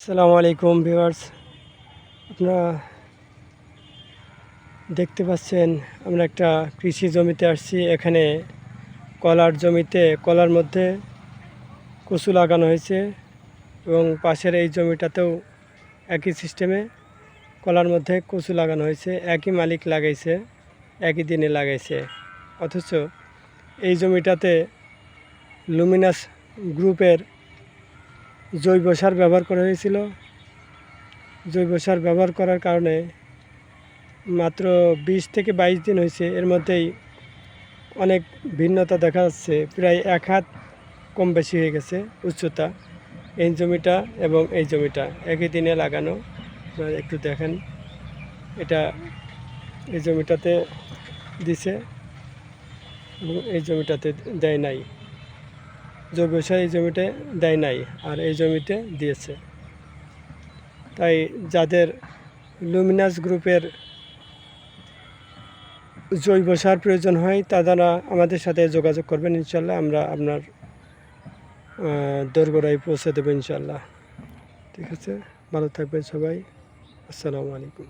আসসালামু আলাইকুম ভিউয়ার্স, আপনারা দেখতে পাচ্ছেন আমরা একটা কৃষি জমিতে আসছি। এখানে কলার জমিতে কলার মধ্যে কচু লাগানো হয়েছে এবং পাশের এই জমিটাতেও একই সিস্টেমে কলার মধ্যে কচু লাগানো হয়েছে। একই মালিক লাগাইছে, একই দিনে লাগাইছে, অথচ এই জমিটাতে লুমিনাস গ্রুপের জৈব সার ব্যবহার করা হয়েছিল। জৈব সার ব্যবহার করার কারণে মাত্র 20 থেকে 22 দিন হয়েছে, এর মধ্যেই অনেক ভিন্নতা দেখা যাচ্ছে। প্রায় 1 হাত কম বেশি হয়ে গেছে উচ্চতা। এই জমিটা এবং এই জমিটা একই দিনে লাগানো। আপনারা একটু দেখেন, এটা এই জমিটাতে দিছে এবং এই জমিটাতে দেয় নাই। জৈব সার এই জমিতে দেয় নাই আর এই জমিতে দিয়েছে। তাই যাদের লুমিনাস গ্রুপের জৈব সার প্রয়োজন হয় তারা আমাদের সাথে যোগাযোগ করবেন। ইনশাল্লাহ আমরা আপনার দোরগোড়ায় পৌঁছে দেবো ইনশাল্লাহ। ঠিক আছে, ভালো থাকবেন সবাই। আসসালামু আলাইকুম।